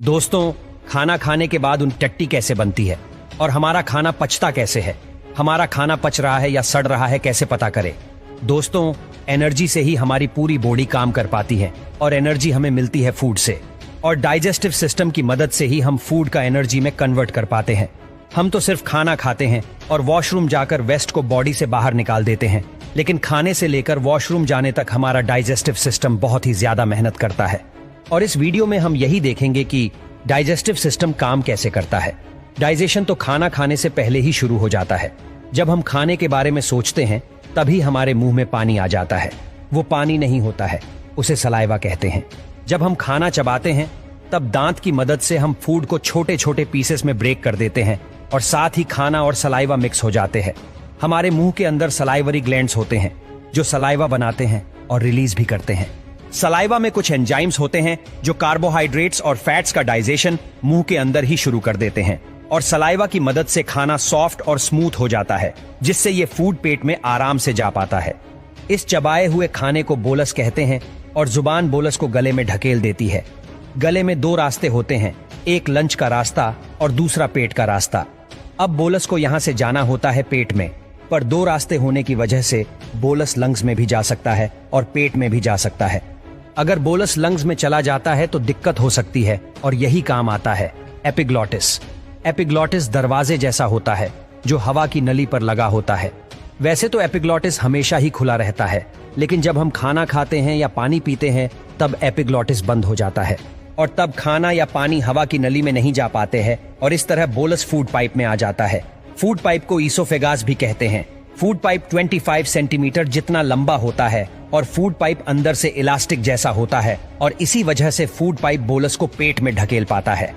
दोस्तों, खाना खाने के बाद उन टट्टी कैसे बनती है और हमारा खाना पचता कैसे है? हमारा खाना पच रहा है या सड़ रहा है कैसे पता करें? दोस्तों, एनर्जी से ही हमारी पूरी बॉडी काम कर पाती है और एनर्जी हमें मिलती है फूड से, और डाइजेस्टिव सिस्टम की मदद से ही हम फूड का एनर्जी में कन्वर्ट कर पाते हैं। हम तो सिर्फ खाना खाते हैं और वॉशरूम जाकर वेस्ट को बॉडी से बाहर निकाल देते हैं, लेकिन खाने से लेकर वॉशरूम जाने तक हमारा डाइजेस्टिव सिस्टम बहुत ही ज्यादा मेहनत करता है। और इस वीडियो में हम यही देखेंगे कि डाइजेस्टिव सिस्टम काम कैसे करता है। डाइजेशन तो खाना खाने से पहले ही शुरू हो जाता है। जब हम खाने के बारे में सोचते हैं तभी हमारे मुंह में पानी आ जाता है। वो पानी नहीं होता है, उसे सलाइवा कहते हैं। जब हम खाना चबाते हैं तब दांत की मदद से हम फूड को छोटे छोटे पीसेस में ब्रेक कर देते हैं और साथ ही खाना और सलाइवा मिक्स हो जाते हैं। हमारे मुंह के अंदर सलाइवरी ग्लैंड्स होते हैं जो सलाइवा बनाते हैं और रिलीज भी करते हैं। सलाइवा में कुछ एंजाइम्स होते हैं जो कार्बोहाइड्रेट्स और फैट्स का डाइजेशन मुंह के अंदर ही शुरू कर देते हैं, और सलाइवा की मदद से खाना सॉफ्ट और स्मूथ हो जाता है, जिससे ये फूड पेट में आराम से जा पाता है। इस चबाए हुए खाने को बोलस कहते हैं और जुबान बोलस को गले में ढकेल देती है। गले में दो रास्ते होते हैं, एक लंच का रास्ता और दूसरा पेट का रास्ता। अब बोलस को यहाँ से जाना होता है पेट में, पर दो रास्ते होने की वजह से बोलस लंग्स में भी जा सकता है और पेट में भी जा सकता है। अगर बोलस लंग्स में चला जाता है तो दिक्कत हो सकती है, और यही काम आता है एपिग्लॉटिस। एपिग्लॉटिस दरवाजे जैसा होता है जो हवा की नली पर लगा होता है। वैसे तो एपिग्लॉटिस हमेशा ही खुला रहता है, लेकिन जब हम खाना खाते हैं या पानी पीते हैं तब एपिग्लॉटिस बंद हो जाता है, और तब खाना या पानी हवा की नली में नहीं जा पाते हैं, और इस तरह बोलस फूड पाइप में आ जाता है। फूड पाइप को ईसोफेगास भी कहते हैं। फूड पाइप 25 सेंटीमीटर जितना लंबा होता है, और फूड पाइप अंदर से इलास्टिक जैसा होता है, और इसी वजह से फूड पाइप बोलस को पेट में ढकेल पाता है,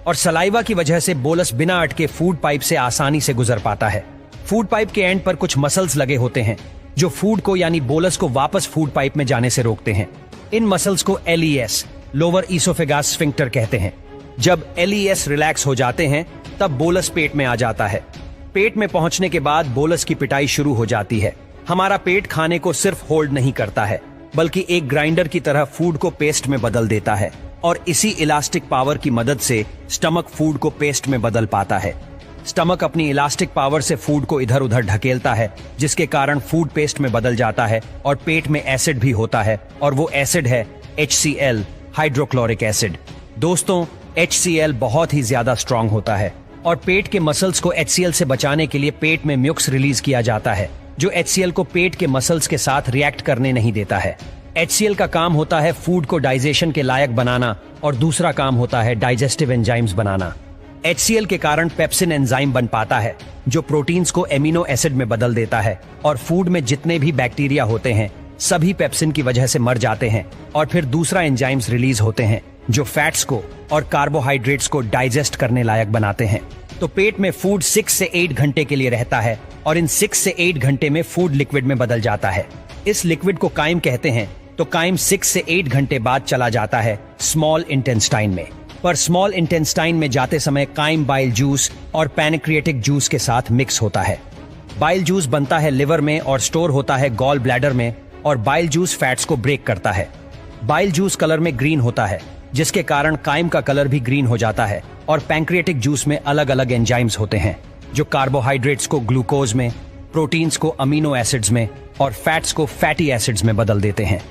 और सलाइवा की वजह से बोलस बिना अटके फूड पाइप से आसानी से गुजर पाता है। फूड पाइप के एंड पर कुछ मसल्स लगे होते हैं जो फूड को यानी बोलस को वापस फूड पाइप में जाने से रोकते हैं। इन मसल्स को LES, लोअर ईसोफेगास स्फिंक्टर कहते हैं। जब LES रिलैक्स हो जाते हैं तब बोलस पेट में आ जाता है। पेट में पहुंचने के बाद बोलस की पिटाई शुरू हो जाती है। हमारा पेट खाने को सिर्फ होल्ड नहीं करता है, बल्कि एक ग्राइंडर की तरह फूड को पेस्ट में बदल देता है, और इसी इलास्टिक पावर की मदद से स्टमक फूड को पेस्ट में बदल पाता है। स्टमक अपनी इलास्टिक पावर से फूड को इधर उधर ढकेलता है, जिसके कारण फूड पेस्ट में बदल जाता है, और पेट में एसिड भी होता है, और वो एसिड है HCl, हाइड्रोक्लोरिक एसिड। दोस्तों, HCl बहुत ही ज्यादा स्ट्रांग होता है, और पेट के मसल्स को HCl से बचाने के लिए पेट में म्यूक्स रिलीज किया जाता है, जो HCl को पेट के मसल्स के साथ रिएक्ट करने नहीं देता है। HCl का काम होता है फूड को डाइजेशन के लायक बनाना, और दूसरा काम होता है डाइजेस्टिव एंजाइम्स बनाना। HCl के कारण पेप्सिन एंजाइम बन पाता है, जो प्रोटीन्स को एमिनो एसिड में बदल देता है, और फूड में जितने भी बैक्टीरिया होते हैं सभी पेप्सिन की वजह से मर जाते हैं, और फिर दूसरा एंजाइम्स रिलीज होते हैं जो फैट्स को और कार्बोहाइड्रेट्स को डाइजेस्ट करने लायक बनाते हैं। तो पेट में फूड 6 से 8 घंटे के लिए रहता है, और इन 6 से 8 घंटे में फूड लिक्विड में बदल जाता है। इस लिक्विड को काइम कहते हैं। तो काइम 6 से 8 घंटे बाद चला जाता है स्मॉल इंटेस्टाइन में, पर स्मॉल इंटेस्टाइन में जाते समय काइम बाइल जूस और पैनक्रिएटिक जूस के साथ मिक्स होता है। बाइल जूस बनता है लिवर में और स्टोर होता है गॉल ब्लैडर में, और बाइल जूस फैट्स को ब्रेक करता है। बाइल जूस कलर में ग्रीन होता है, जिसके कारण काइम का कलर भी ग्रीन हो जाता है, और पैंक्रिएटिक जूस में अलग अलग एंजाइम्स होते हैं जो कार्बोहाइड्रेट्स को ग्लूकोज में, प्रोटीन्स को अमीनो एसिड्स में, और फैट्स को फैटी एसिड्स में बदल देते हैं।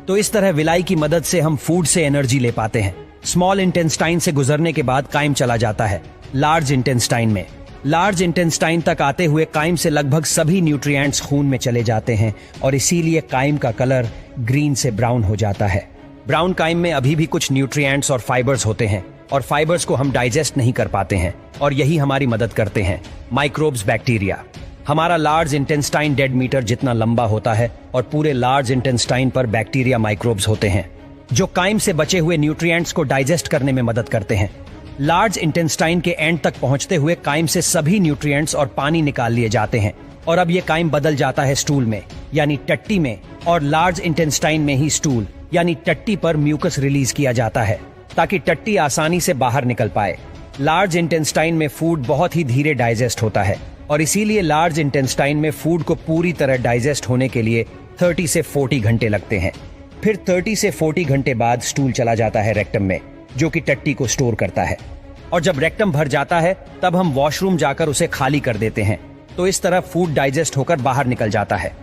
तो इस तरह विलाई की मदद से हम फूड से एनर्जी ले पाते हैं। स्मॉल इंटेस्टाइन से गुजरने के बाद काइम चला जाता है लार्ज इंटेस्टाइन में। लार्ज इंटेस्टाइन तक आते हुए काइम से लगभग सभी न्यूट्रिएंट्स खून में चले जाते हैं, और इसीलिए काइम का कलर ग्रीन से ब्राउन हो जाता है। ब्राउन काइम में अभी भी कुछ न्यूट्रिएंट्स और फाइबर्स होते हैं, और फाइबर्स को हम डाइजेस्ट नहीं कर पाते हैं, और यही हमारी मदद करते हैं माइक्रोब्स, बैक्टीरिया। हमारा लार्ज इंटेस्टाइन 1.5 मीटर जितना लंबा होता है, और पूरे लार्ज इंटेस्टाइन पर बैक्टीरिया माइक्रोब्स होते हैं जो काइम से बचे हुए न्यूट्रिएंट्स को डाइजेस्ट करने में मदद करते हैं। लार्ज इंटेस्टाइन के एंड तक पहुंचते हुए काइम से सभी न्यूट्रिएंट्स और पानी निकाल लिए जाते हैं, और अब ये काइम बदल जाता है स्टूल में यानी टट्टी में, और लार्ज इंटेस्टाइन में ही स्टूल यानी टट्टी पर म्यूकस रिलीज किया जाता है ताकि टट्टी आसानी से बाहर निकल पाए। लार्ज इंटेस्टाइन में फूड बहुत ही धीरे डाइजेस्ट होता है, और इसीलिए लार्ज इंटेस्टाइन में फूड को पूरी तरह डाइजेस्ट होने के लिए 30 से 40 घंटे लगते हैं। फिर 30 से 40 घंटे बाद स्टूल चला जाता है रेक्टम में, जो कि टट्टी को स्टोर करता है। और जब रेक्टम भर जाता है तब हम वॉशरूम जाकर उसे खाली कर देते हैं। तो इस तरह फूड डाइजेस्ट होकर बाहर निकल जाता है।